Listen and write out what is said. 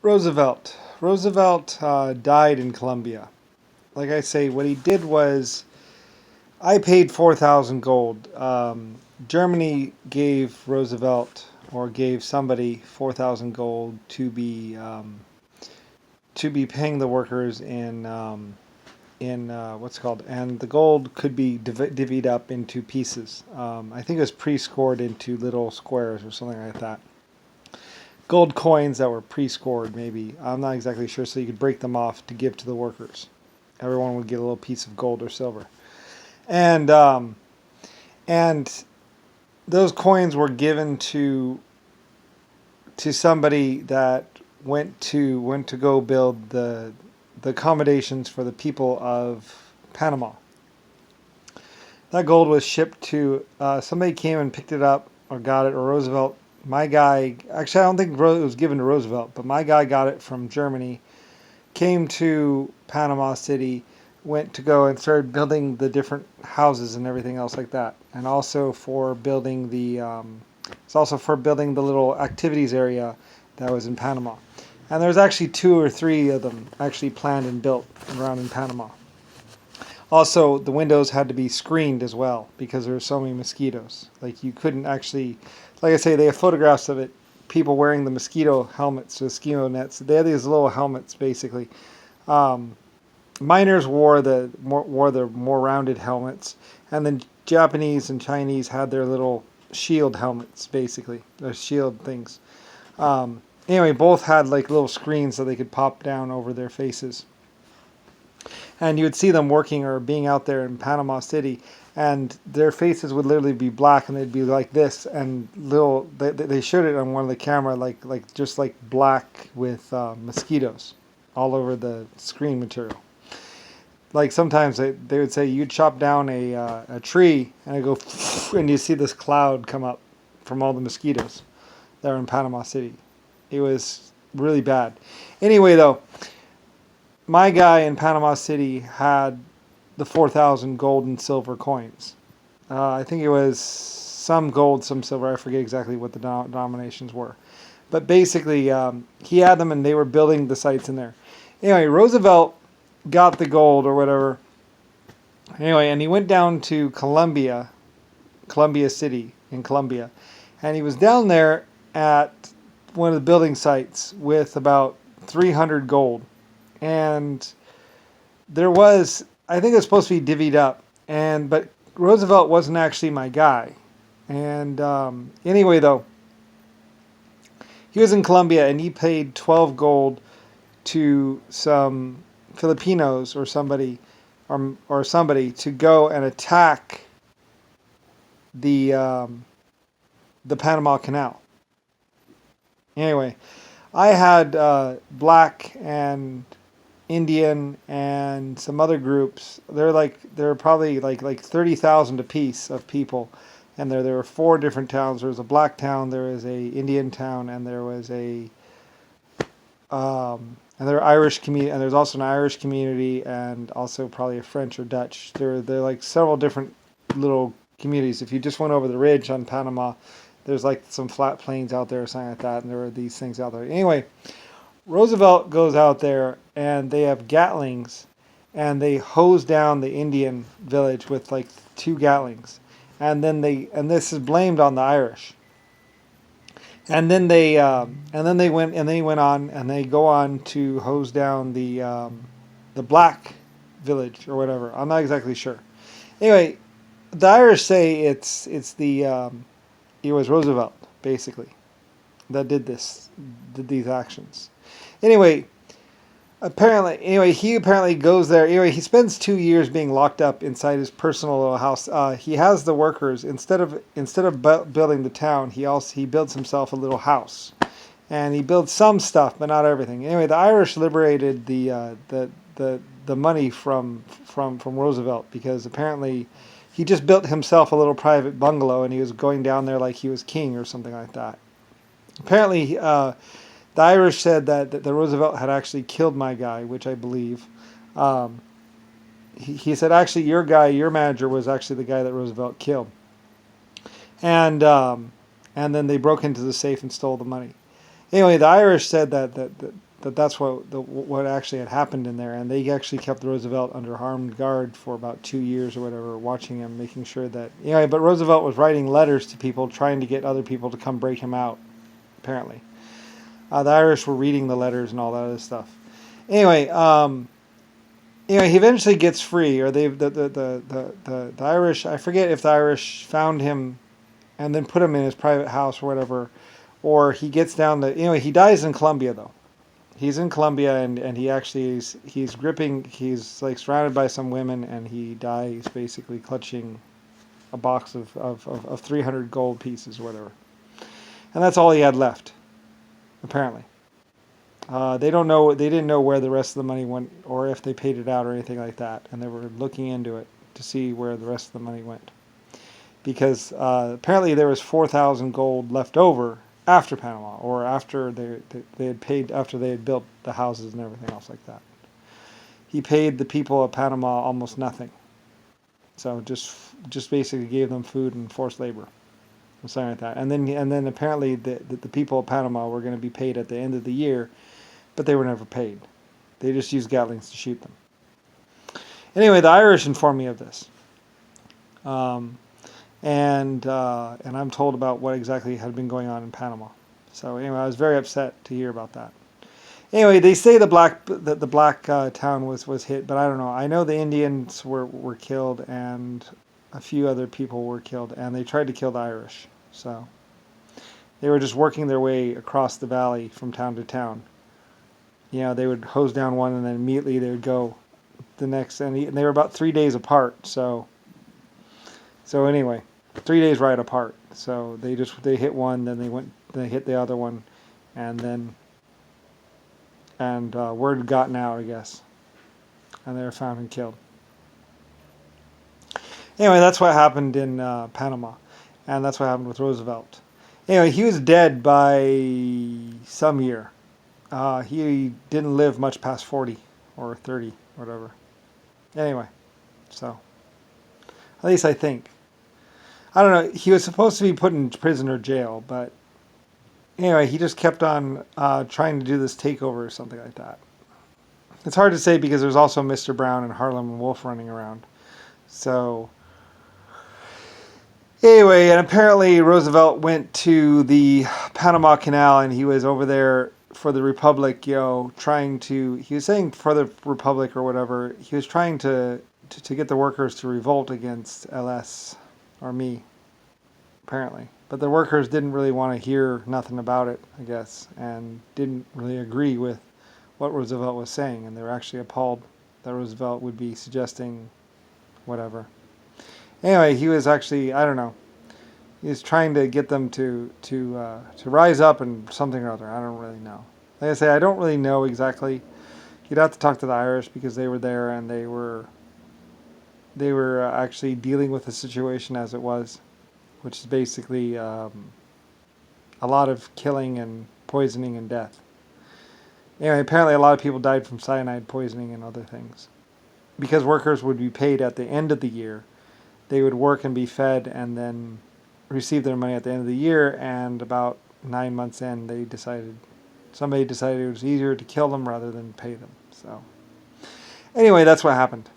Roosevelt. Roosevelt died in Colombia. Like I say, what he did was I paid 4,000 gold. Germany gave Roosevelt or gave somebody 4,000 gold to be paying the workers in what's called, and the gold could be divvied up into pieces. I think it was pre-scored into little squares or something like that. Gold coins that were pre-scored, maybe. I'm not exactly sure, so you could break them off to give to the workers. Everyone would get a little piece of gold or silver. And and those coins were given to somebody that went to go build the accommodations for the people of Panama. That gold was shipped to somebody came and picked it up or got it, or Roosevelt. My guy, actually, I don't think it was given to Roosevelt, but my guy got it from Germany. Came to Panama City, went to go and started building the different houses and everything else like that, and also for building it's also for building the little activities area that was in Panama. And there's actually two or three of them actually planned and built around in Panama. Also, the windows had to be screened as well because there were so many mosquitoes. Like you couldn't actually, like I say, they have photographs of it. People wearing the mosquito helmets, mosquito nets. They had these little helmets basically. Um, Miners wore the more rounded helmets, and then Japanese and Chinese had their little shield helmets basically, their shield things. Anyway, both had like little screens so they could pop down over their faces. And you would see them working or being out there in Panama City, and their faces would literally be black, and they'd be like this, and little they showed it on one of the camera, like just like black with mosquitoes all over the screen material. Like sometimes they would say you'd chop down a tree, and it go and you see this cloud come up from all the mosquitoes that are in Panama City. It was really bad. Anyway, though, my guy in Panama City had the 4,000 gold and silver coins. I think it was some gold, some silver. I forget exactly what the denominations were. But basically, he had them and they were building the sites in there. Anyway, Roosevelt got the gold or whatever. Anyway, and he went down to Columbia City in Colombia. And he was down there at one of the building sites with about 300 gold. And there was, I think it was supposed to be divvied up, but Roosevelt wasn't actually my guy. And anyway, though, he was in Colombia and he paid 12 gold to some Filipinos or somebody, or somebody to go and attack the Panama Canal. Anyway, I had black and Indian and some other groups. They're probably like 30,000 a piece of people, and there were four different towns. There was a black town, there was a Indian town, and there was and there were Irish community, and there's also an Irish community, and also probably a French or Dutch. There are like several different little communities. If you just went over the ridge on Panama, there's like some flat plains out there or something like that, and there were these things out there. Anyway, Roosevelt goes out there and they have Gatlings, and they hose down the Indian village with like two Gatlings, and this is blamed on the Irish. And then they went on and they go on to hose down the black village or whatever. I'm not exactly sure. Anyway, the Irish say it was Roosevelt basically that did these actions. Anyway, he apparently goes there. Anyway, he spends 2 years being locked up inside his personal little house. He has the workers instead of building the town. He builds himself a little house, and he builds some stuff, but not everything. Anyway, the Irish liberated the money from Roosevelt because apparently he just built himself a little private bungalow, and he was going down there like he was king or something like that. Apparently, the Irish said that the Roosevelt had actually killed my guy, which I believe. He said, actually, your manager was actually the guy that Roosevelt killed. And then they broke into the safe and stole the money. Anyway, the Irish said that that's what actually had happened in there, and they actually kept Roosevelt under armed guard for about 2 years or whatever, watching him, making sure that But Roosevelt was writing letters to people, trying to get other people to come break him out. Apparently, the Irish were reading the letters and all that other stuff. Anyway, he eventually gets free, or the Irish. I forget if the Irish found him and then put him in his private house or whatever, or he gets down to he dies in Colombia though. He's in Colombia, and he actually he's gripping. He's like surrounded by some women, and he dies basically clutching a box of 300 gold pieces or whatever, and that's all he had left, apparently. They don't know. They didn't know where the rest of the money went, or if they paid it out or anything like that. And they were looking into it to see where the rest of the money went, because apparently there was 4,000 gold left over after Panama, or after they had paid, after they had built the houses and everything else like that. He paid the people of Panama almost nothing, so just basically gave them food and forced labor, or something like that. And then apparently the people of Panama were going to be paid at the end of the year. But they were never paid. They just used Gatlings to shoot them. Anyway, the Irish informed me of this, and I'm told about what exactly had been going on in Panama. So anyway, I was very upset to hear about that. Anyway, they say the black town was hit, but I don't know. I know the Indians were killed, and a few other people were killed, and they tried to kill the Irish. So they were just working their way across the valley from town to town. They would hose down one, and then immediately they would go the next, and they were about 3 days apart. So anyway, 3 days right apart. So they hit one, then they hit the other one, and word had gotten out, I guess, and they were found and killed. Anyway, that's what happened in Panama, and that's what happened with Roosevelt. Anyway, he was dead by some year. He didn't live much past 40 or 30, whatever. Anyway, so at least I think. I don't know. He was supposed to be put in prison or jail, but anyway, he just kept on trying to do this takeover or something like that. It's hard to say because there's also Mr. Brown and Harlem Wolf running around. So anyway, and apparently Roosevelt went to the Panama Canal, and he was over there for the Republic, he was saying for the Republic or whatever, he was trying to get the workers to revolt against LS, or me, apparently. But the workers didn't really want to hear nothing about it, I guess, and didn't really agree with what Roosevelt was saying, and they were actually appalled that Roosevelt would be suggesting whatever. Anyway, he was actually, I don't know, he was trying to get them to rise up and something or other. I don't really know. Like I say, I don't really know exactly. You'd have to talk to the Irish because they were there, and they were actually dealing with the situation as it was, which is basically a lot of killing and poisoning and death. Anyway, apparently a lot of people died from cyanide poisoning and other things. Because workers would be paid at the end of the year, they would work and be fed and then receive their money at the end of the year, and about 9 months in, somebody decided it was easier to kill them rather than pay them. So anyway, that's what happened.